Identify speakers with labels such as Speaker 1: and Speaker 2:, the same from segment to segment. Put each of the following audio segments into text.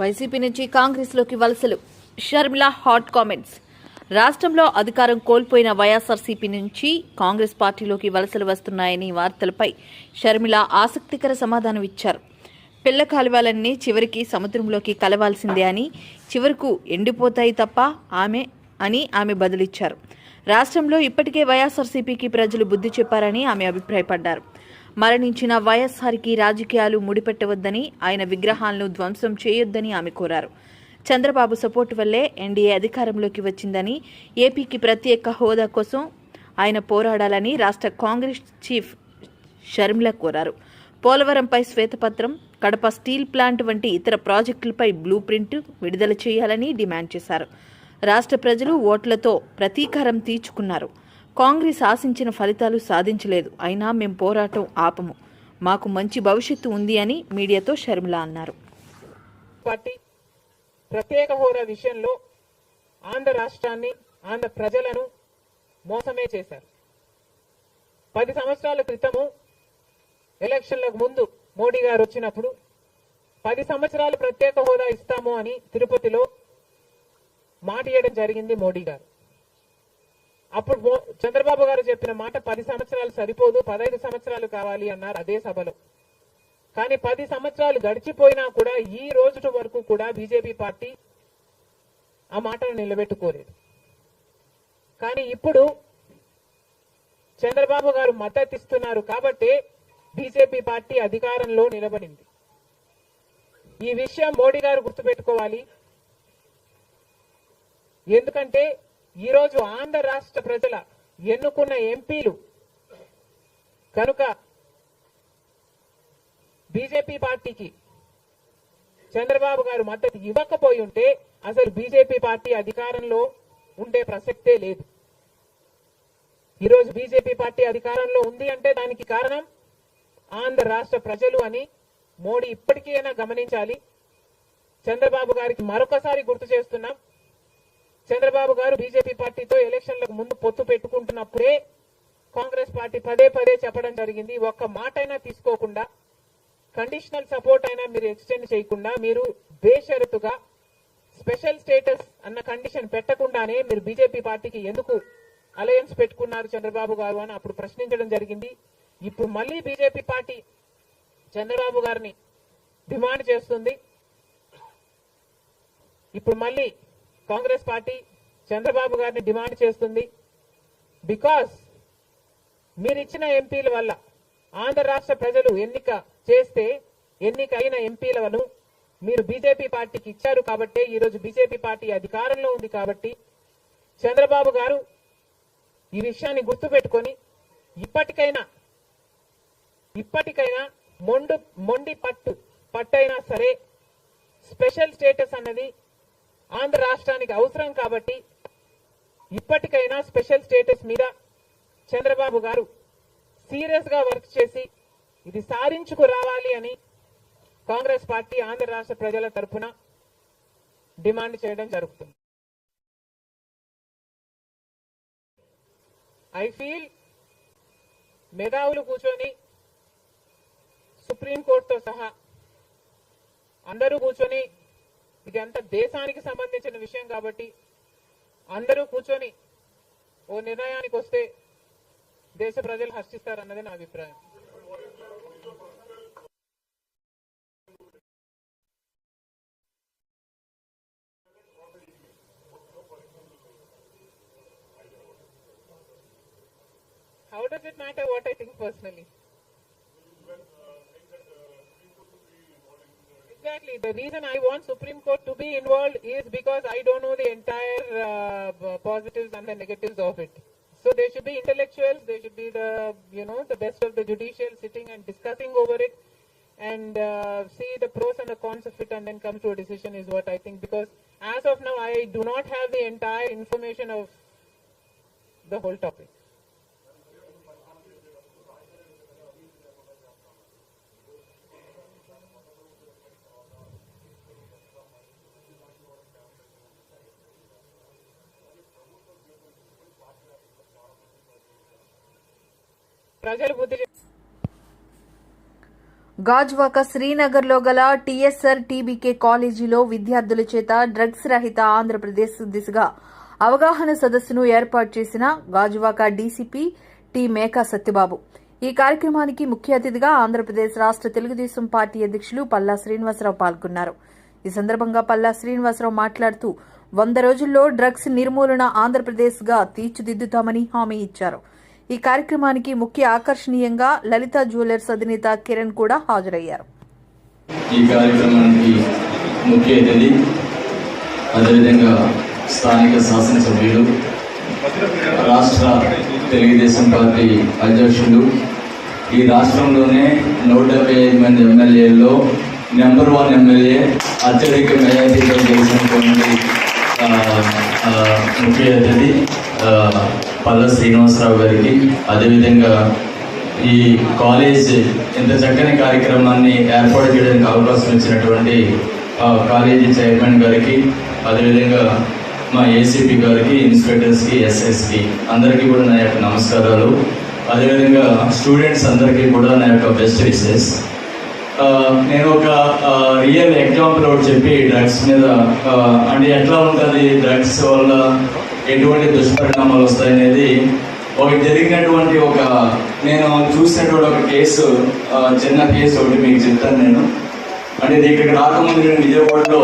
Speaker 1: YCP నుంచి కాంగ్రెస్లోకి వలసలు. Sharmila hot comments. రాష్ట్రంలో అధికారం కోల్పోయిన వైఎస్ఆర్సీపీ నుంచి కాంగ్రెస్ పార్టీలోకి వలసలు వస్తున్నాయని వార్తలపై షర్మిల ఆసక్తికర సమాధానం ఇచ్చారు. పిల్ల కాలువలన్నీ చివరికి సముద్రంలోకి కలవాల్సిందే అని, చివరకు ఎండిపోతాయి తప్ప ఆమె బదులిచ్చారు. రాష్ట్రంలో ఇప్పటికే వైఎస్ఆర్సీపీకి ప్రజలు బుద్ధి చెప్పారని ఆమె అభిప్రాయపడ్డారు. మరణించిన వైఎస్ఆర్కి రాజకీయాలు ముడిపెట్టవద్దని, ఆయన విగ్రహాలను ధ్వంసం చేయొద్దని ఆమె కోరారు. చంద్రబాబు సపోర్టు వల్లే ఎన్డీఏ అధికారంలోకి వచ్చిందని, ఏపీకి ప్రత్యేక హోదా కోసం ఆయన పోరాడాలని రాష్ట్ర కాంగ్రెస్ చీఫ్ షర్మిల కోరారు. పోలవరంపై శ్వేతపత్రం, కడప స్టీల్ ప్లాంట్ వంటి ఇతర ప్రాజెక్టులపై బ్లూ ప్రింట్ విడుదల చేయాలని డిమాండ్ చేశారు. రాష్ట్ర ప్రజలు ఓట్లతో ప్రతీకారం తీర్చుకున్నారు. కాంగ్రెస్ ఆశించిన ఫలితాలు సాధించలేదు. అయినా మేం పోరాటం ఆపము. మాకు మంచి భవిష్యత్తు ఉంది అని మీడియాతో షర్మిల అన్నారు.
Speaker 2: పార్టీ ప్రత్యేక హోదా విషయంలో ఆంధ్ర రాష్ట్రాన్ని, ఆంధ్ర ప్రజలను మోసమే చేశారు. 10 సంవత్సరాల క్రితము ఎలక్షన్లకు ముందు మోడీ గారు వచ్చినప్పుడు 10 సంవత్సరాలు ప్రత్యేక హోదా ఇస్తాము అని తిరుపతిలో మాట ఇవ్వడం జరిగింది మోడీ గారు. అప్పుడు చంద్రబాబు గారు చెప్పిన మాట 10 సంవత్సరాలు సరిపోదు, 15 సంవత్సరాలు కావాలి అన్నారు అదే సభలో. కానీ 10 సంవత్సరాలు గడిచిపోయినా కూడా ఈ రోజు వరకు కూడా బీజేపీ పార్టీ ఆ మాటను నిలబెట్టుకోలేదు. కానీ ఇప్పుడు చంద్రబాబు గారు మద్దతు ఇస్తున్నారు కాబట్టి బీజేపీ పార్టీ అధికారంలో నిలబడింది. ఈ విషయం మోడీ గారు గుర్తుపెట్టుకోవాలి. ఎందుకంటే ఈరోజు ఆంధ్ర రాష్ట్ర ప్రజల ఎన్నుకున్న ఎంపీలు కనుక బీజేపీ పార్టీకి చంద్రబాబు గారు మద్దతు ఇవ్వకపోయి ఉంటే అసలు బీజేపీ పార్టీ అధికారంలో ఉండే ప్రసక్తే లేదు. ఈరోజు బీజేపీ పార్టీ అధికారంలో ఉంది అంటే దానికి కారణం ఆంధ్ర రాష్ట్ర ప్రజలు అని మోడీ ఇప్పటికైనా గమనించాలి. చంద్రబాబు గారికి మరొకసారి గుర్తు చేస్తున్నాం. చంద్రబాబు గారు బీజేపీ పార్టీతో ఎలక్షన్లకు ముందు పొత్తు పెట్టుకుంటున్నప్పుడే కాంగ్రెస్ పార్టీ పదే పదే చెప్పడం జరిగింది. ఒక్క మాట అయినా తీసుకోకుండా, కండిషనల్ సపోర్ట్ అయినా మీరు ఎక్స్టెండ్ చేయకుండా, మీరు బేషరతుగా స్పెషల్ స్టేటస్ అన్న కండిషన్ పెట్టకుండానే మీరు బీజేపీ పార్టీకి ఎందుకు అలయన్స్ పెట్టుకున్నారు చంద్రబాబు గారు అని అప్పుడు ప్రశ్నించడం జరిగింది. ఇప్పుడు మళ్ళీ బీజేపీ పార్టీ చంద్రబాబు గారిని డిమాండ్ చేస్తుంది. ఇప్పుడు మళ్ళీ కాంగ్రెస్ పార్టీ చంద్రబాబు గారిని డిమాండ్ చేస్తుంది. బికాస్ మీరిచ్చిన ఎంపీల వల్ల ఆంధ్ర రాష్ట్ర ప్రజలు ఎన్నికైన ఎంపీలను మీరు బీజేపీ పార్టీకి ఇచ్చారు కాబట్టి ఈరోజు బీజేపీ పార్టీ అధికారంలో ఉంది కాబట్టి చంద్రబాబు గారు ఈ విషయాన్ని గుర్తుపెట్టుకొని ఇప్పటికైనా మొండి పట్టైనా సరే స్పెషల్ స్టేటస్ అన్నది ఆంధ్ర రాష్ట్రానికి అవసరం కాబట్టి ఇప్పటికైనా స్పెషల్ స్టేటస్ మీద చంద్రబాబు గారు సీరియస్ గా వర్క్ చేసి ఇది సాధించుకు రావాలి అని కాంగ్రెస్ పార్టీ ఆంధ్ర రాష్ట్ర ప్రజల తరఫున డిమాండ్ చేయడం జరుగుతుంది. ఐ ఫీల్ మేధావులు కూర్చొని సుప్రీంకోర్టుతో సహా అందరూ కూర్చొని, ఇది అంత దేశానికి సంబంధించిన విషయం కాబట్టి అందరూ కూర్చొని ఓ నిర్ణయానికి వస్తే దేశ ప్రజలు హర్షిస్తారన్నది నా అభిప్రాయం. How does it matter what I think personally? Exactly. The reason I want Supreme Court to be involved is because I don't know the entire positives and the negatives of it. So there should be intellectuals, there should be the best of the judicial sitting and discussing over it and see the pros and the cons of it and then come to a decision is what I think. Because as of now, I do not have the entire information of the whole topic.
Speaker 1: Gajuwaka శ్రీనగర్లో గల TSR TBK కాలేజీలో విద్యార్థుల చేత drugs రహిత ఆంధ్రప్రదేశ్ దిశగా అవగాహన సదస్సును ఏర్పాటు చేసిన గాజ్వాక డీసీపీ టి మేకా సత్యబాబు. ఈ కార్యక్రమానికి ముఖ్య అతిథిగా ఆంధ్రప్రదేశ్ రాష్ట్ర తెలుగుదేశం పార్టీ అధ్యక్షులు పల్లా శ్రీనివాసరావు పాల్గొన్నారు. ఈ సందర్భంగా పల్లా శ్రీనివాసరావు మాట్లాడుతూ 100 రోజుల్లో డ్రగ్స్ నిర్మూలన ఆంధ్రప్రదేశ్గా తీర్చిదిద్దుతామని హామీ ఇచ్చారు. ఈ కార్యక్రమానికి ముఖ్య ఆకర్షణీయంగా లలిత జ్యువెలర్స్ అధినేత కిరణ్ కూడా హాజరయ్యారు.
Speaker 3: ఈ కార్యక్రమానికి ముఖ్య అతిథి అదేవిధంగా స్థానిక శాసనసభ్యులు, రాష్ట్ర తెలుగుదేశం పార్టీ అధ్యక్షులు, ఈ రాష్ట్రంలోనే 175 మంది ఎమ్మెల్యేల్లో నెంబర్ 1 ఎమ్మెల్యే, అత్యధిక మెజార్టీతో గెలిచినటువంటి ముఖ్య అతిథి పల్లా శ్రీనివాసరావు గారికి, అదేవిధంగా ఈ కాలేజ్ ఇంత చక్కని కార్యక్రమాన్ని ఏర్పాటు చేయడానికి అవకాశం ఇచ్చినటువంటి కాలేజీ చైర్మన్ గారికి, అదేవిధంగా మా ఏసీపీ గారికి, ఇన్స్పెక్టర్స్కి, ఎస్ఎస్కి అందరికీ కూడా నా యొక్క నమస్కారాలు. అదేవిధంగా స్టూడెంట్స్ అందరికీ కూడా నా యొక్క బెస్ట్ విషెస్. నేను ఒక రియల్ ఎగ్జాంపుల్ ఒకటి చెప్పి డ్రగ్స్ మీద అంటే ఎట్లా ఉంటుంది, డ్రగ్స్ వల్ల ఎటువంటి దుష్పరిణామాలు వస్తాయనేది ఒకటి జరిగినటువంటి నేను చూసినటువంటి ఒక కేసు, చిన్న కేసు ఒకటి మీకు చెప్తాను. నేను అంటే ఇక్కడికి రాకముందు నేను విజయవాడలో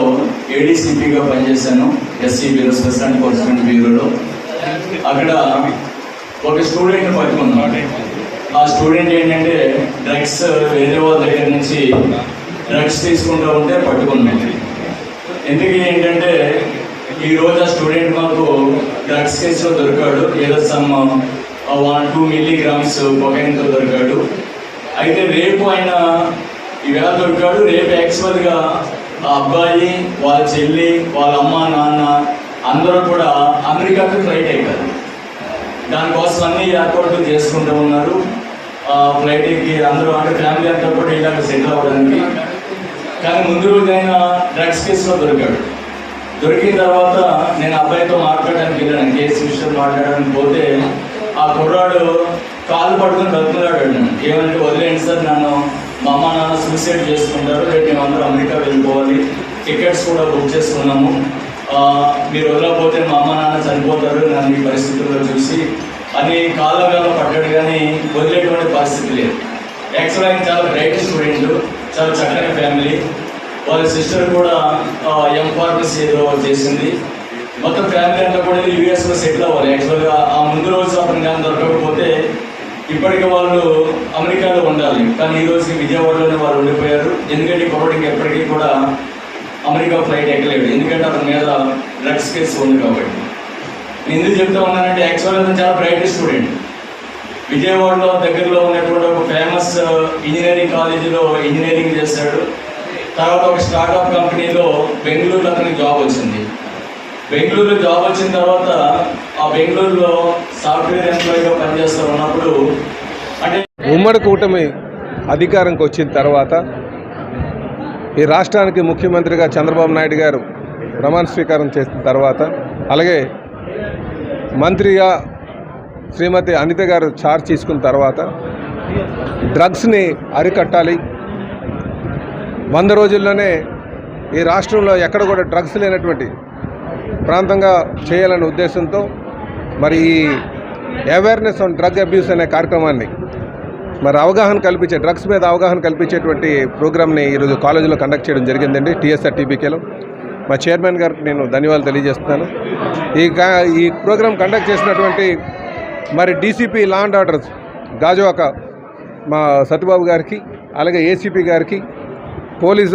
Speaker 3: ఏడీసీపీగా పనిచేశాను, ఎస్సీ బ్యూరో, స్పెషల్ ఎన్ఫోర్స్మెంట్ బ్యూరోలో. అక్కడ ఒక స్టూడెంట్ని పట్టుకున్నాను. ఆ స్టూడెంట్ ఏంటంటే డ్రగ్స్ వేరే వాళ్ళ దగ్గర నుంచి డ్రగ్స్ తీసుకుంటూ ఉంటే పట్టుకున్నాను. ఎందుకు ఏంటంటే ఈరోజు ఆ స్టూడెంట్ మాకు డ్రగ్స్ కేసులో దొరికాడు. ఏదో సమ్ 1-2 మిల్లీగ్రామ్స్ కొకైన్తో దొరికాడు. అయితే రేపు ఆయన ఈవేళ దొరికాడు, రేపు యాక్చువల్గా ఆ అబ్బాయి, వాళ్ళ చెల్లి, వాళ్ళ అమ్మ, నాన్న అందరూ కూడా అమెరికాకి ఫ్లైట్ అయ్యారు. దానికోసం అన్ని ఏర్పాట్లు చేసుకుంటూ ఉన్నారు. ఫ్లైట్ ఎక్కి అందరూ అంటే ఫ్యామిలీ అంతా కూడా ఇలాగ సెటిల్ అవ్వడానికి. కానీ ముందు రోజైనా డ్రగ్స్ కేసులో దొరికాడు. దొరికిన తర్వాత నేను అబ్బాయితో మాట్లాడడానికి వెళ్ళాను, కేసు విషయం మాట్లాడడానికి పోతే ఆ కుర్రాడు కాలు పట్టుకుని బతుకున్నాడు. ఏమంటే వదిలేండి సార్, నన్ను మా అమ్మ నాన్న సూసైడ్ చేసుకుంటారు, రేపు మేమందరూ అమెరికా వెళ్ళిపోవాలి, టికెట్స్ కూడా బుక్ చేసుకున్నాము, మీరు వదలకపోతే మా అమ్మ నాన్న చనిపోతారు నన్ను ఈ పరిస్థితుల్లో చూసి అని కాళ్ళ పడ్డాడు. కానీ వదిలేటువంటి పరిస్థితి లేదు. యాక్చువల్గా ఆయన చాలా బ్రైట్ స్టూడెంట్, చాలా చక్కని ఫ్యామిలీ. వాళ్ళ సిస్టర్ కూడా ఎంఫార్మసీ ఏదో చేసింది. మొత్తం ఫ్యామిలీ అంతా కూడా యూఎస్లో సెటిల్ అవ్వాలి. యాక్చువల్గా ఆ ముందు రోజు అతను కానీ దొరకకపోతే ఇప్పటికీ వాళ్ళు అమెరికాలో ఉండాలి. కానీ ఈ రోజు విజయవాడలోనే వాళ్ళు ఉండిపోయారు. ఎందుకంటే ఇప్పటికి ఎప్పటికీ కూడా అమెరికా ఫ్లైట్ ఎక్కలేడు, ఎందుకంటే అతని మీద డ్రగ్స్ కేసు ఉంది కాబట్టి. నేను ఎందుకు చెప్తా ఉన్నానంటే యాక్చువల్గా అతను చాలా బ్రైట్ స్టూడెంట్. విజయవాడలో దగ్గరలో ఉన్నటువంటి ఒక ఫేమస్ ఇంజనీరింగ్ కాలేజీలో ఇంజనీరింగ్ చేశాడు. తర్వాత ఒక స్టార్ట్అప్ కంపెనీలో బెంగళూరులో అతనికి జాబ్ వచ్చింది. బెంగళూరులో జాబ్ వచ్చిన తర్వాత ఆ బెంగళూరులో సాఫ్ట్వేర్ ఎంప్లాయీగా పనిచేస్తూ ఉన్నప్పుడు అంటే
Speaker 4: ఉమ్మడి కూటమి అధికారంకి వచ్చిన తర్వాత ఈ రాష్ట్రానికి ముఖ్యమంత్రిగా చంద్రబాబు నాయుడు గారు ప్రమాణ స్వీకారం చేసిన తర్వాత, అలాగే మంత్రిగా శ్రీమతి అనిత గారు చార్జ్ తీసుకున్న తర్వాత డ్రగ్స్ని అరికట్టాలి, 100 రోజుల్లోనే ఈ రాష్ట్రంలో ఎక్కడ కూడా డ్రగ్స్ లేనటువంటి ప్రాంతంగా చేయాలనే ఉద్దేశంతో మరి ఈ అవేర్నెస్ ఆన్ డ్రగ్ అబ్యూస్ అనే కార్యక్రమాన్ని మరి అవగాహన కల్పించే డ్రగ్స్ మీద అవగాహన కల్పించేటువంటి ప్రోగ్రామ్ని ఈరోజు కాలేజీలో కండక్ట్ చేయడం జరిగిందండి, టీఎస్ఆర్ టీబీకేలో. మా చైర్మన్ గారికి నేను ధన్యవాదాలు తెలియజేస్తున్నాను. ఈ ప్రోగ్రాం కండక్ట్ చేసినటువంటి మరి DCP law and orders Gajuwaka మా సత్యబాబు గారికి, అలాగే ఏసీపీ గారికి, పోలీస్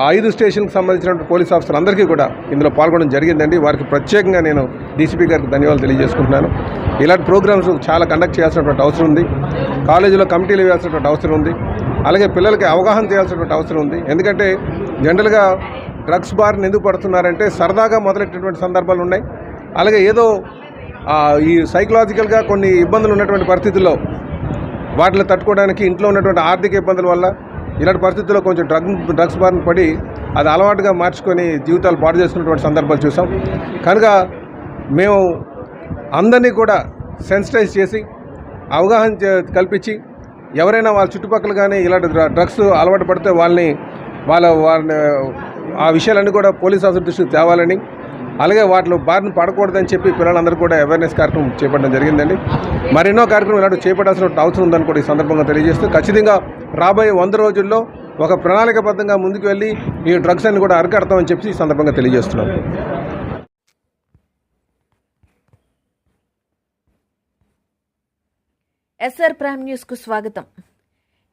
Speaker 4: 5 స్టేషన్కి సంబంధించిన పోలీస్ ఆఫీసర్ అందరికీ కూడా ఇందులో పాల్గొనడం జరిగిందండి. వారికి ప్రత్యేకంగా నేను డీసీపీ గారికి ధన్యవాదాలు తెలియజేసుకుంటున్నాను. ఇలాంటి ప్రోగ్రామ్స్ చాలా కండక్ట్ చేయాల్సినటువంటి అవసరం ఉంది. కాలేజీలో కమిటీలు వేయాల్సినటువంటి అవసరం ఉంది. అలాగే పిల్లలకి అవగాహన చేయాల్సినటువంటి అవసరం ఉంది. ఎందుకంటే జనరల్గా డ్రగ్స్ బారిన ఎందుకు పడుతున్నారంటే సరదాగా మొదలెట్టినటువంటి సందర్భాలు ఉన్నాయి. అలాగే ఏదో ఈ సైకలాజికల్గా కొన్ని ఇబ్బందులు ఉన్నటువంటి పరిస్థితుల్లో వాటిని తట్టుకోవడానికి ఇంట్లో ఉన్నటువంటి ఆర్థిక ఇబ్బందుల వల్ల ఇలాంటి పరిస్థితుల్లో కొంచెం డ్రగ్స్ బారిన పడి అది అలవాటుగా మార్చుకొని జీవితాలు పాడు చేసుకున్నటువంటి సందర్భాలు చూసాం. కనుక మేము అందరినీ కూడా సెన్సిటైజ్ చేసి అవగాహన కల్పించి ఎవరైనా వాళ్ళ చుట్టుపక్కల కానీ ఇలాంటి డ్రగ్స్ అలవాటు పడితే వాళ్ళని ఆ విషయాలన్నీ కూడా పోలీస్ ఆఫీసర్ దృష్టికి తేవాలని, అలాగే వాటిలో బారిన పడకూడదని చెప్పి పిల్లలందరూ కూడా అవేర్నెస్ కార్యక్రమం చేపట్టడం జరిగిందండి. మరెన్నో కార్యక్రమం ఇలాంటి చేపట్టాల్సిన అవసరం ఉందని కూడా ఈ సందర్భంగా తెలియజేస్తూ, ఖచ్చితంగా రాబోయే 100 రోజుల్లో ఒక ప్రణాళికబద్ధంగా ముందుకు వెళ్ళి ఈ డ్రగ్స్ అన్ని కూడా అరికడతామని చెప్పి ఈ సందర్భంగా తెలియజేస్తున్నాం.
Speaker 1: ఎస్ఆర్ ప్రైమ్ న్యూస్కు స్వాగతం.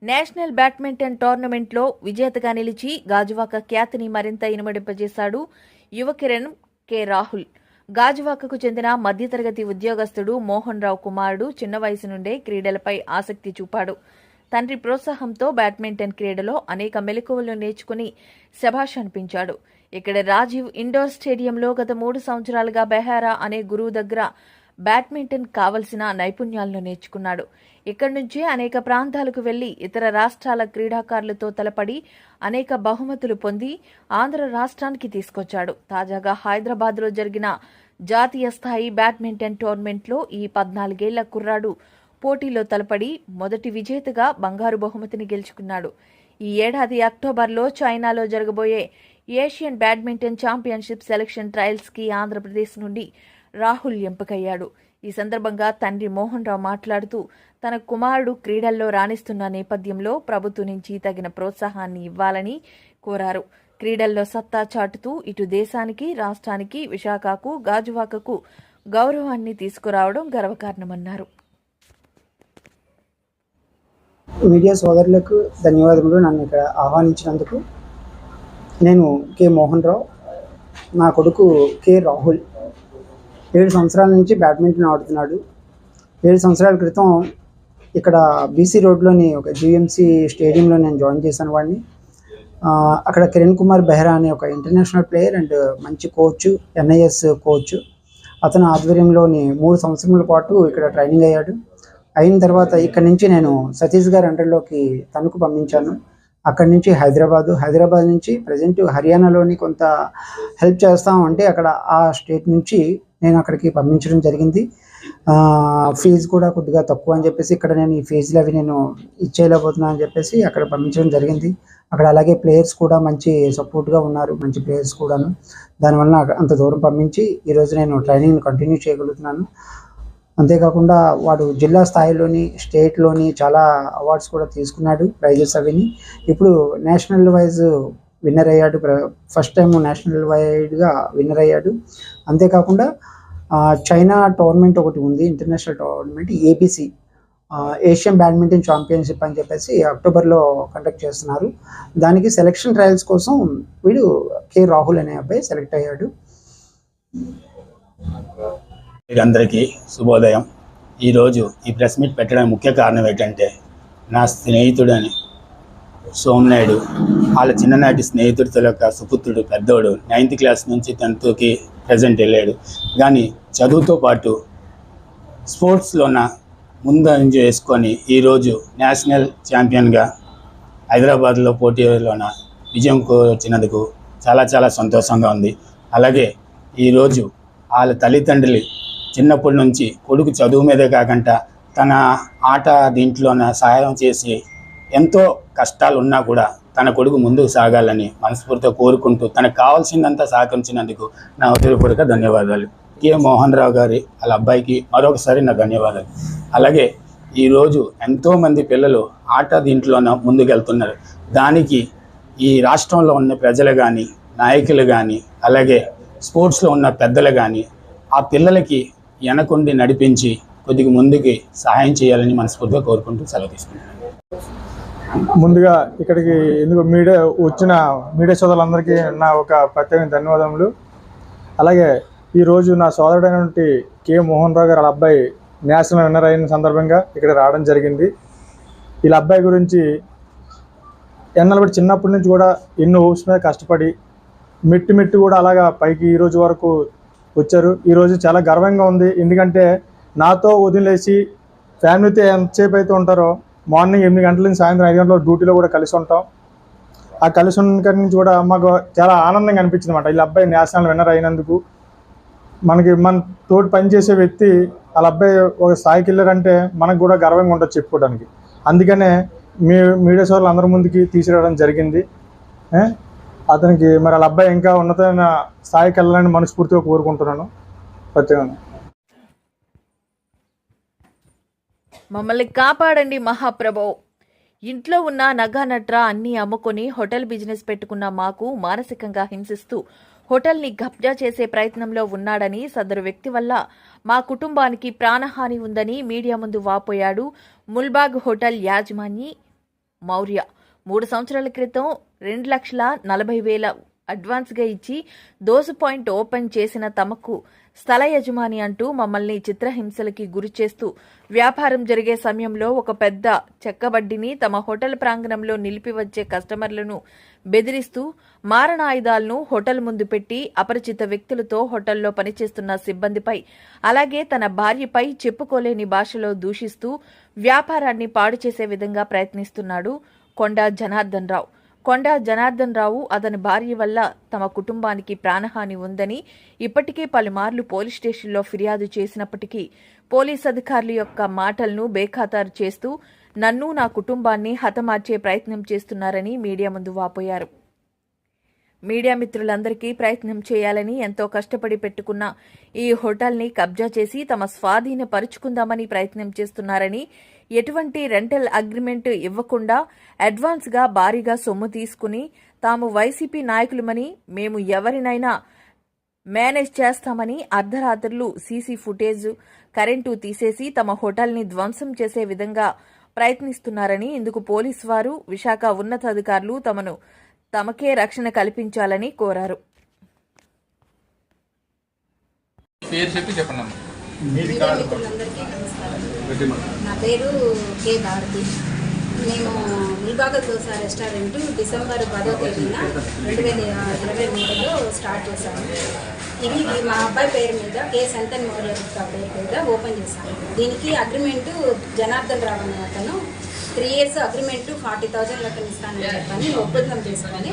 Speaker 1: నేషనల్ బ్యాడ్మింటన్ టోర్నమెంట్లో విజేతగా నిలిచి గాజువాక ఖ్యాతిని మరింత ఇనుమడింపజేశాడు యువ కిరణ్ కె. రాహుల్. గాజువాకకు చెందిన మధ్యతరగతి ఉద్యోగస్తుడు మోహన్ రావు కుమారుడు చిన్న వయసు నుండే క్రీడలపై ఆసక్తి చూపాడు. తండ్రి ప్రోత్సాహంతో బ్యాడ్మింటన్ క్రీడలో అనేక మెలకువలు నేర్చుకుని శభాష్ అనిపించాడు. ఇక్కడ రాజీవ్ ఇండోర్ స్టేడియంలో గత 3 సంవత్సరాలుగా బెహారా అనే గురువు దగ్గర బ్యాడ్మింటన్ కావలసిన నైపుణ్యాలను నేర్చుకున్నాడు. ఇక్కడి నుంచే అనేక ప్రాంతాలకు వెళ్లి ఇతర రాష్ట్రాల క్రీడాకారులతో తలపడి అనేక బహుమతులు పొంది ఆంధ్ర రాష్ట్రానికి తీసుకొచ్చాడు. తాజాగా హైదరాబాద్లో జరిగిన జాతీయ స్థాయి బ్యాడ్మింటన్ టోర్నమెంట్లో ఈ 14 ఏళ్ల కుర్రాడు పోటీలో తలపడి మొదటి విజేతగా బంగారు బహుమతిని గెలుచుకున్నాడు. ఈ ఏడాది అక్టోబర్లో చైనాలో జరగబోయే ఏషియన్ బ్యాడ్మింటన్ ఛాంపియన్షిప్ సెలక్షన్ ట్రయల్స్కి ఆంధ్రప్రదేశ్ నుండి రాహుల్ ఎంపికయ్యాడు. ఈ సందర్భంగా తండ్రి మోహన్ రావు మాట్లాడుతూ తన కుమారుడు క్రీడల్లో రాణిస్తున్న నేపథ్యంలో ప్రభుత్వం నుంచి తగిన ప్రోత్సాహాన్ని ఇవ్వాలని కోరారు. క్రీడల్లో సత్తా చాటుతూ ఇటు దేశానికి, రాష్ట్రానికి, విశాఖకు, గాజువాకకు గౌరవాన్ని తీసుకురావడం గర్వకారణమన్నారు.
Speaker 5: మీడియా సోదరులకు ధన్యవాదములు. నన్ను ఇక్కడ ఆహ్వానించినందుకు. నేను కె. మోహన్ రావు, నా కొడుకు కె. రాహుల్ 7 సంవత్సరాల నుంచి బ్యాడ్మింటన్ ఆడుతున్నాడు. 7 సంవత్సరాల క్రితం ఇక్కడ బీసీ రోడ్లోని ఒక జీఎంసీ స్టేడియంలో నేను జాయిన్ చేశాను వాడిని. అక్కడ కిరణ్ కుమార్ బెహ్రా అనే ఒక ఇంటర్నేషనల్ ప్లేయర్ అండ్ మంచి కోచ్, NIS కోచ్, అతని ఆధ్వర్యంలోని 3 సంవత్సరాల పాటు ఇక్కడ ట్రైనింగ్ అయ్యాడు. అయిన తర్వాత ఇక్కడి నుంచి నేను సతీష్ గారి అండర్లోకి తణుకు పంపించాను. అక్కడి నుంచి హైదరాబాద్ నుంచి ప్రజెంట్ హర్యానాలోని కొంత హెల్ప్ చేస్తాం అంటే అక్కడ ఆ స్టేట్ నుంచి నేను అక్కడికి పంపించడం జరిగింది. ఫీజు కూడా కొద్దిగా తక్కువ అని చెప్పేసి ఇక్కడ నేను ఈ ఫీజులు అవి నేను ఇచ్చేయలేకపోతున్నాను అని చెప్పేసి అక్కడ పంపించడం జరిగింది. అక్కడ అలాగే ప్లేయర్స్ కూడా మంచి సపోర్ట్గా ఉన్నారు, మంచి ప్లేయర్స్ కూడాను. దానివల్ల అంత దూరం పంపించి ఈరోజు నేను ట్రైనింగ్ కంటిన్యూ చేయగలుగుతున్నాను. అంతేకాకుండా వాడు జిల్లా స్థాయిలోని, స్టేట్లోని చాలా అవార్డ్స్ కూడా తీసుకున్నాడు, ప్రైజెస్ అవిని. ఇప్పుడు నేషనల్ వైజ్ విన్నర్ అయ్యాడు. ఫస్ట్ టైం నేషనల్ వైడ్గా విన్నర్ అయ్యాడు. అంతేకాకుండా చైనా టోర్నమెంట్ ఒకటి ఉంది, international tournament ABC, Asian badminton championship అని చెప్పేసి అక్టోబర్లో కండక్ట్ చేస్తున్నారు. దానికి సెలక్షన్ ట్రయల్స్ కోసం వీడు కె. రాహుల్ అనే అబ్బాయి సెలెక్ట్ అయ్యాడు.
Speaker 6: అందరికీ శుభోదయం. ఈరోజు ఈ ప్రెస్ మీట్ పెట్టడానికి ముఖ్య కారణం ఏంటంటే నా స్నేహితుడని సోమనాయుడు, వాళ్ళ చిన్ననాటి స్నేహితుడితో యొక్క సుపుత్రుడు పెద్దోడు 9th క్లాస్ నుంచి 10th ప్రజెంట్ వెళ్ళాడు. కానీ చదువుతో పాటు స్పోర్ట్స్లోన ముందంజ వేసుకొని ఈరోజు నేషనల్ ఛాంపియన్గా హైదరాబాద్లో పోటీలోన విజయం వచ్చినందుకు చాలా చాలా సంతోషంగా ఉంది. అలాగే ఈరోజు వాళ్ళ తల్లిదండ్రులు చిన్నప్పటి నుంచి కొడుకు చదువు మీదే కాకుండా తన ఆట దీంట్లోన సహాయం చేసి ఎంతో కష్టాలు ఉన్నా కూడా తన కొడుకు ముందుకు సాగాలని మనస్ఫూర్తిగా కోరుకుంటూ తనకు కావాల్సిందంతా సహకరించినందుకు నా హృదయపూర్వక ధన్యవాదాలు. కె. మోహన్ రావు గారి వాళ్ళ అబ్బాయికి మరొకసారి నా ధన్యవాదాలు. అలాగే ఈరోజు ఎంతోమంది పిల్లలు ఆట దీంట్లోన ముందుకెళ్తున్నారు. దానికి ఈ రాష్ట్రంలో ఉన్న ప్రజలు కానీ, నాయకులు కానీ, అలాగే స్పోర్ట్స్లో ఉన్న పెద్దలు కానీ ఆ పిల్లలకి వెనకుండి నడిపించి కొద్దిగా ముందుకి సహాయం చేయాలని మనస్ఫూర్తిగా కోరుకుంటూ సెలవు తీసుకుంటున్నాను.
Speaker 7: ముందుగా ఇక్కడికి ఎందుకు వచ్చిన మీడియా సోదరులందరికీ నా ఒక ప్రత్యేక ధన్యవాదములు. అలాగే ఈరోజు నా సోదరుడైనటువంటి కె. మోహన్ రావు గారు వాళ్ళ అబ్బాయి నేషనల్ విన్నర్ అయిన సందర్భంగా ఇక్కడ రావడం జరిగింది. వీళ్ళ అబ్బాయి గురించి ఎన్నెలబడి చిన్నప్పటి నుంచి కూడా ఎన్నో హోప్స్ మీద కష్టపడి మెట్టు కూడా అలాగా పైకి ఈరోజు వరకు వచ్చారు. ఈరోజు చాలా గర్వంగా ఉంది. ఎందుకంటే నాతో వదిలేసి ఫ్యామిలీతో ఎంతసేపు అయితే ఉంటారో మార్నింగ్ 8 గంటల నుంచి సాయంత్రం 5 గంటల డ్యూటీలో కూడా కలిసి ఉంటాం. ఆ కలిసి ఉన్న నుంచి కూడా మాకు చాలా ఆనందంగా అనిపించింది అన్నమాట. వీళ్ళ అబ్బాయి నేషనల్ విన్నర్ అయినందుకు. మన తోటి పనిచేసే వ్యక్తి వాళ్ళ అబ్బాయి ఒక స్థాయికి వెళ్ళారంటే మనకు కూడా గర్వంగా ఉంటుంది చెప్పుకోవడానికి. అందుకనే మీడియా సోదరులు అందరి ముందుకి తీసుకురావడం జరిగింది. అతనికి మరి వాళ్ళ అబ్బాయి ఇంకా ఉన్నతమైన స్థాయికి వెళ్ళాలని మనస్ఫూర్తిగా కోరుకుంటున్నాను. ప్రత్యేకంగా
Speaker 1: మమ్మల్ని కాపాడండి మహాప్రభో. ఇంట్లో ఉన్న నగా నట్రా అన్నీ అమ్ముకొని హోటల్ బిజినెస్ పెట్టుకున్న మాకు మానసికంగా హింసిస్తూ హోటల్ని కబ్జా చేసే ప్రయత్నంలో ఉన్నాడని, సదరు వ్యక్తి వల్ల మా కుటుంబానికి ప్రాణహాని ఉందని మీడియా ముందు వాపోయాడు ముల్బాగ్ హోటల్ యాజమాని మౌర్య. 3 సంవత్సరాల క్రితం 2,40,000 అడ్వాన్స్గా ఇచ్చి దోసు పాయింట్ ఓపెన్ చేసిన తమకు స్థల యజమాని అంటూ మమ్మల్ని చిత్రహింసలకి గురి చేస్తూ వ్యాపారం జరిగే సమయంలో ఒక పెద్ద చెక్కబడ్డిని తమ హోటల్ ప్రాంగణంలో నిలిపి వచ్చే కస్టమర్లను బెదిరిస్తూ మారణాయుధాలను హోటల్ ముందు పెట్టి అపరిచిత వ్యక్తులతో హోటల్లో పనిచేస్తున్న సిబ్బందిపై అలాగే తన భార్యపై చెప్పుకోలేని భాషలో దూషిస్తూ వ్యాపారాన్ని పాడు చేసే విధంగా ప్రయత్నిస్తున్నాడు కొండా జనార్దన్ రావు. అతని భార్య వల్ల తమ కుటుంబానికి ప్రాణహాని ఉందని ఇప్పటికే పలుమార్లు పోలీస్ స్టేషన్లో ఫిర్యాదు చేసినప్పటికీ పోలీస్ అధికారుల యొక్క మాటలను బేఖాతారు చేస్తూ నన్ను, నా కుటుంబాన్ని హతమార్చే ప్రయత్నం చేస్తున్నారని మీడియా ముందు వాపోయారు. మీడియా మిత్రులందరికీ ప్రయత్నం చేయాలని ఎంతో కష్టపడి పెట్టుకున్న ఈ హోటల్ని కబ్జా చేసి తమ స్వాధీనపరుచుకుందామని ప్రయత్నం చేస్తున్నారని, ఎటువంటి రెంటల్ అగ్రిమెంట్ ఇవ్వకుండా అడ్వాన్స్గా భారీగా సొమ్ము తీసుకుని తాము వైసీపీ నాయకులమని, మేము ఎవరినైనా మేనేజ్ చేస్తామని అర్ధరాత్రులు సీసీ ఫుటేజ్, కరెంటు తీసేసి తమ హోటల్ని ధ్వంసం చేసే విధంగా ప్రయత్నిస్తున్నారని, ఇందుకు పోలీసు వారు, విశాఖ ఉన్నతాధికారులు తమకే రక్షణ కల్పించాలని కోరారు.
Speaker 8: మిత్రులందరికీ నమస్కారం. నా పేరు కే భారతి. మేము ముల్బాగ్ దోస రెస్టారెంట్ డిసెంబర్ 10వ తేదీన 2023లో స్టార్ట్ చేశాము. ఇది మా అబ్బాయి పేరు మీద కే సంతన్ మౌర్య పేరు మీద ఓపెన్ చేశాము. దీనికి అగ్రిమెంటు జనార్దన్ రావు అనే అతను 3 years అగ్రిమెంటు 40,000 లెక్కన ఇస్తానని చెప్పని ఒప్పందం చేసుకొని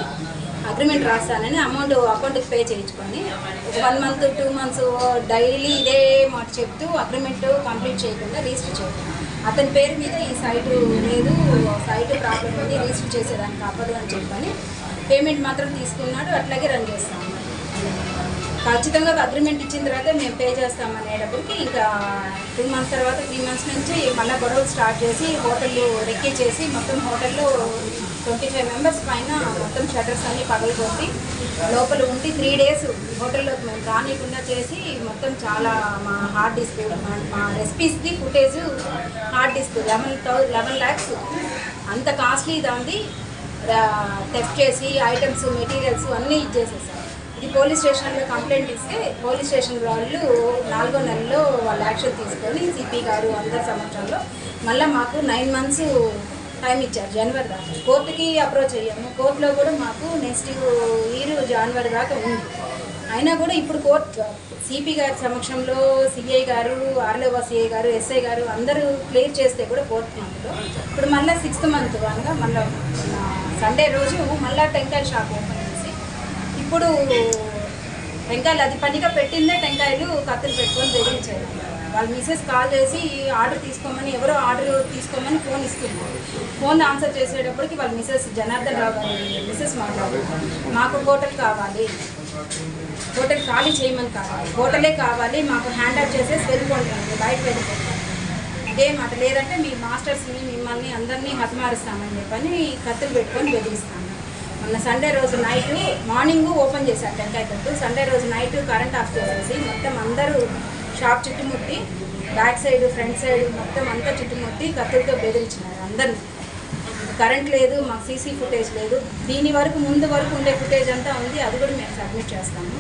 Speaker 8: అగ్రిమెంట్ రాస్తానని అకౌంట్కి పే చేయించుకొని 1 month 2 months డైలీ ఇదే మాట చెప్తూ అగ్రిమెంట్ కంప్లీట్ చేయకుండా రిజిస్టర్ చేయడం. అతని పేరు మీద ఈ సైటు లేదు, సైటు ప్రాబ్లం ఉంది, రిజిస్టర్ చేసేదానికి అవ్వదు అని చెప్పని పేమెంట్ మాత్రం తీసుకున్నాడు. అట్లాగే రన్ చేస్తాము. ఖచ్చితంగా అగ్రిమెంట్ ఇచ్చిన తర్వాత మేము పే చేస్తామనేటప్పటికి ఇంకా 2 months తర్వాత 3 months నుంచి మళ్ళీ గొడవలు స్టార్ట్ చేసి హోటల్లో రెక్కీ చేసి మొత్తం హోటల్లో 25 members పైన మొత్తం షట్టర్స్ అన్నీ పగలగొట్టి లోపల ఉండి 3 days హోటల్లోకి మేము రానికుండా చేసి మొత్తం చాలా మా హార్డ్ డిస్క్, మా రెసిపీస్ది ఫుటేజ్ హార్డ్ డిస్క్ 11 lakhs అంత కాస్ట్లీ దాన్ని థెఫ్ట్ చేసి ఐటమ్స్, మెటీరియల్స్ అన్నీ ఇచ్చేసేసారు. ఇది పోలీస్ స్టేషన్లో కంప్లైంట్ ఇస్తే పోలీస్ స్టేషన్ వాళ్ళు 4వ నెలలో వాళ్ళు యాక్షన్ తీసుకొని సిపి గారు అందరి సమక్షంలో మళ్ళీ మాకు 9 months టైం ఇచ్చారు. జనవరి దాకా కోర్టుకి అప్రోచ్ అయ్యాము. కోర్టులో కూడా మాకు నెక్స్ట్ ఇయర్ జనవరి దాకా ఉంది. అయినా కూడా ఇప్పుడు కోర్టు సిపి గారి సమక్షంలో సిఐ గారు, ఆర్లేవా సిఐ గారు, ఎస్ఐ గారు అందరూ క్లియర్ చేస్తే కూడా 4th monthలో ఇప్పుడు మళ్ళీ 6th month అనగా మళ్ళీ సండే రోజు మళ్ళీ టెంకాయల షాప్ ఓపెన్ చేసి ఇప్పుడు టెంకాయలు అది పనిగా పెట్టిందే టెంకాయలు కత్తులు పెట్టుకొని బెదిరించారు. వాళ్ళ మిస్సెస్ కాల్ చేసి ఆర్డర్ తీసుకోమని, ఎవరో ఆర్డర్ తీసుకోమని ఫోన్ ఇస్తున్నారు. ఫోన్ ఆన్సర్ చేసేటప్పటికి వాళ్ళ మిస్సెస్ జనార్దన్ రావు గారి మిస్సెస్ మాట్లాడుతున్నారు. మాకు హోటల్ కావాలి, హోటల్ ఖాళీ చేయమని కావాలి, హోటలే కావాలి, మాకు హ్యాండ్ అవుట్ చేసేసి వెళ్ళిపోండి, బయట వెళ్ళిపోతాం, ఇదే మాట, లేదంటే మీ మాస్టర్స్ని మిమ్మల్ని అందరినీ హతమారుస్తామని చెప్పని కత్తులు పెట్టుకొని బెదిరిస్తాను. మొన్న సండే రోజు నైట్ మార్నింగ్ ఓపెన్ చేశారు టెంకాయ కట్టు. సండే రోజు నైట్ కరెంట్ ఆఫ్ చేసేసి మొత్తం అందరూ షాప్ చుట్టుముట్టి బ్యాక్ సైడ్, ఫ్రంట్ సైడ్ మొత్తం అంతా చుట్టుముట్టి కత్తులతో బెదిరించినారు అందరినీ. కరెంట్ లేదు, మాకు సీసీ ఫుటేజ్ లేదు. దీని వరకు ముందు వరకు ఉండే ఫుటేజ్ అంతా ఉంది, అది కూడా మేము సబ్మిట్ చేస్తాము.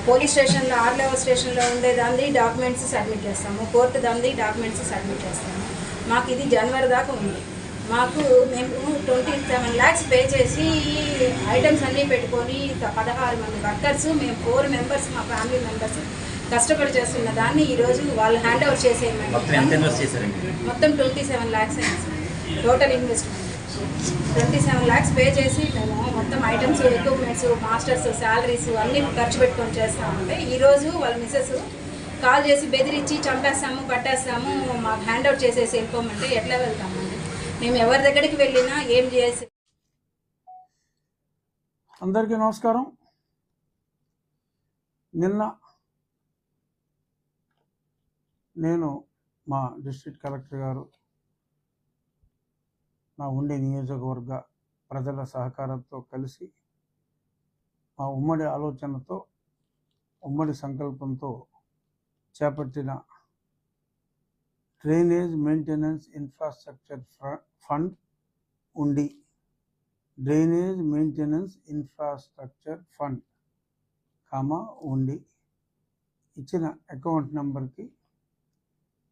Speaker 8: పోలీస్ స్టేషన్లో, ఆర్లేవా స్టేషన్లో ఉండేదాన్ని డాక్యుమెంట్స్ సబ్మిట్ చేస్తాము, కోర్టు దాన్ని డాక్యుమెంట్స్ సబ్మిట్ చేస్తాము. మాకు ఇది జనవరి దాకా ఉంది. మాకు మేము 27 lakhs పే చేసి ఐటమ్స్ అన్నీ పెట్టుకొని 16 మంది వర్కర్స్, మేము 4 members మా ఫ్యామిలీ మెంబర్స్ కష్టపడి చేస్తున్న దాన్ని ఈరోజు వాళ్ళు హ్యాండ్ ఓవర్ చేసేయమని మొత్తం 27 lakhs అయింది టోటల్ ఇన్వెస్ట్మెంట్. 27 lakhs పే చేసి మేము మొత్తం ఐటమ్స్, ఎక్విప్మెంట్స్, మాస్టర్స్ శాలరీస్ అన్నీ ఖర్చు పెట్టుకొని చేస్తామంటే ఈరోజు వాళ్ళ మిస్సెస్ కాల్ చేసి బెదిరించి చంపేస్తాము, పట్టేస్తాము, మాకు హ్యాండ్ అవుట్ చేసేసి వెళ్ళిపోమంటే ఎట్లా వెళ్తామండి? మేము ఎవరి దగ్గరికి వెళ్ళినా ఏం చేసి.
Speaker 9: అందరికీ నమస్కారం. నిన్న నేను మా డిస్ట్రిక్ట్ కలెక్టర్ గారు నా ఉండే నియోజకవర్గ ప్రజల సహకారంతో కలిసి మా ఉమ్మడి ఆలోచనతో ఉమ్మడి సంకల్పంతో చేపట్టిన డ్రైనేజ్ మెయింటెనెన్స్ ఇన్ఫ్రాస్ట్రక్చర్ ఫండ్ ఉండి డ్రైనేజ్ మెయింటెనెన్స్ ఇన్ఫ్రాస్ట్రక్చర్ ఫండ్ ఉండి ఇచ్చిన అకౌంట్ నెంబర్కి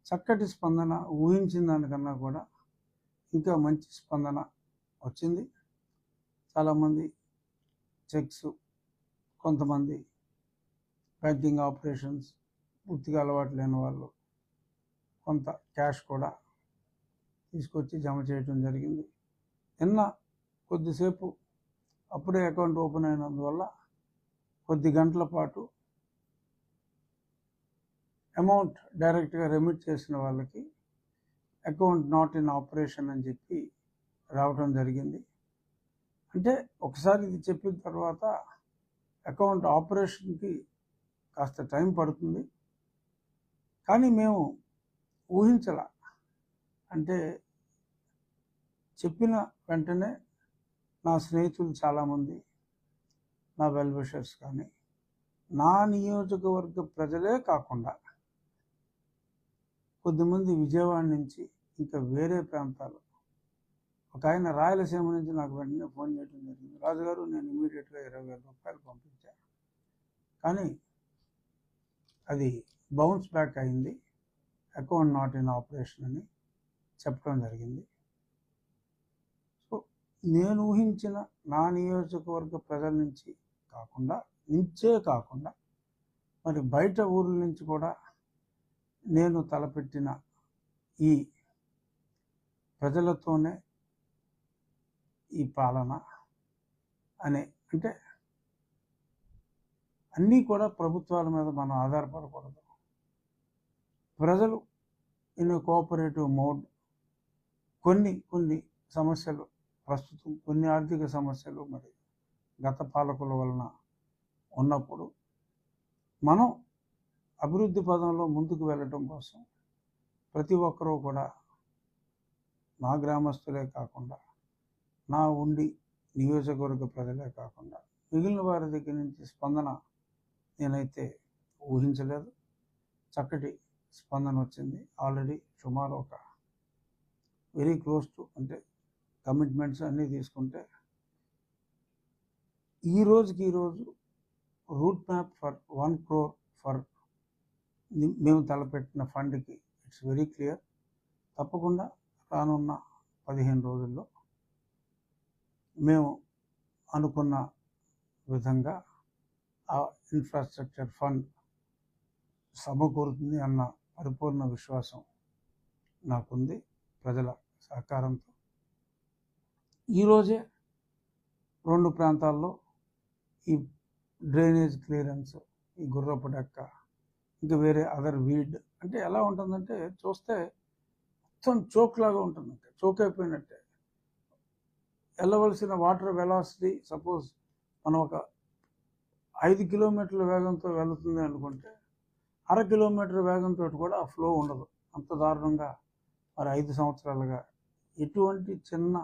Speaker 9: చక్కటి స్పందన, ఊహించిన దానికన్నా కూడా ఇంకా మంచి స్పందన వచ్చింది. చాలామంది చెక్స్, కొంతమంది బ్యాంకింగ్ ఆపరేషన్స్ పూర్తిగా అలవాటు లేని వాళ్ళు కొంత క్యాష్ కూడా తీసుకొచ్చి జమ చేయడం జరిగింది. నిన్న కొద్దిసేపు అప్పుడే అకౌంట్ ఓపెన్ అయినందువల్ల కొద్ది గంటల పాటు అమౌంట్ డైరెక్ట్గా రెమిట్ చేసిన వాళ్ళకి అకౌంట్ నాట్ ఇన్ ఆపరేషన్ అని చెప్పి రావడం జరిగింది. అంటే ఒకసారి ఇది చెప్పిన తర్వాత అకౌంట్ ఆపరేషన్కి కాస్త టైం పడుతుంది. కానీ మేము ఊహించాల, అంటే చెప్పిన వెంటనే నా స్నేహితులు చాలామంది, నా వెల్ విషర్స్ కానీ, నా నియోజకవర్గ ప్రజలే కాకుండా కొద్దిమంది విజయవాడ నుంచి, ఇంకా వేరే ప్రాంతాలు, ఒక ఆయన రాయలసీమ నుంచి నాకు వెంటనే ఫోన్ చేయడం జరిగింది. రాజుగారు, నేను ఇమీడియట్గా 20,000 రూపాయలు పంపించాను, కానీ అది బౌన్స్ బ్యాక్ అయింది, అకౌంట్ నాట్ ఇన్ ఆపరేషన్ అని చెప్పడం జరిగింది. సో నేను ఊహించిన నా నియోజకవర్గ ప్రజల నుంచి కాకుండా మరి బయట ఊర్ల నుంచి కూడా నేను తలపెట్టిన ఈ ప్రజలతోనే ఈ పాలన అనే, అంటే అన్నీ కూడా ప్రభుత్వాల మీద మనం ఆధారపడకూడదు. ప్రజలు ఇన్ కోఆపరేటివ్ మోడ్ కొన్ని సమస్యలు, ప్రస్తుతం కొన్ని ఆర్థిక సమస్యలు మరి గత పాలకుల వలన ఉన్నప్పుడు మనం అభివృద్ధి పదంలో ముందుకు వెళ్ళటం కోసం ప్రతి ఒక్కరూ కూడా, నా గ్రామస్తులే కాకుండా, నా ఉండి నియోజకవర్గ ప్రజలే కాకుండా మిగిలిన వారి దగ్గర నుంచి స్పందన నేనైతే ఊహించలేదు. చక్కటి స్పందన వచ్చింది. ఆల్రెడీ సుమారు ఒక వెరీ క్లోజ్ టు, అంటే కమిట్మెంట్స్ అన్నీ తీసుకుంటే ఈ రోజు route map for 1 crore for మేము తలపెట్టిన ఫండ్కి ఇట్స్ వెరీ క్లియర్. తప్పకుండా రానున్న 15 రోజుల్లో మేము అనుకున్న విధంగా ఆ ఇన్ఫ్రాస్ట్రక్చర్ ఫండ్ సమకూరుతుంది అన్న పరిపూర్ణ విశ్వాసం నాకుంది, ప్రజల సహకారంతో. ఈరోజే 2 ప్రాంతాల్లో ఈ డ్రైనేజ్ క్లియరెన్స్, ఈ గుర్రపు డెక్క, ఇంకా వేరే అదర్ వీడ్, అంటే ఎలా ఉంటుందంటే చూస్తే మొత్తం చోక్ లాగా ఉంటుందంటే, చోక్ అయిపోయినట్టే. వెళ్ళవలసిన వాటర్ వెలాసిటీ సపోజ్ మనం ఒక 5 కిలోమీటర్ల వేగంతో వెళుతుంది అనుకుంటే 1/2 కిలోమీటర్ వేగంతో కూడా ఆ ఫ్లో ఉండదు. అంత దారుణంగా మరి 5 సంవత్సరాలుగా ఎటువంటి చిన్న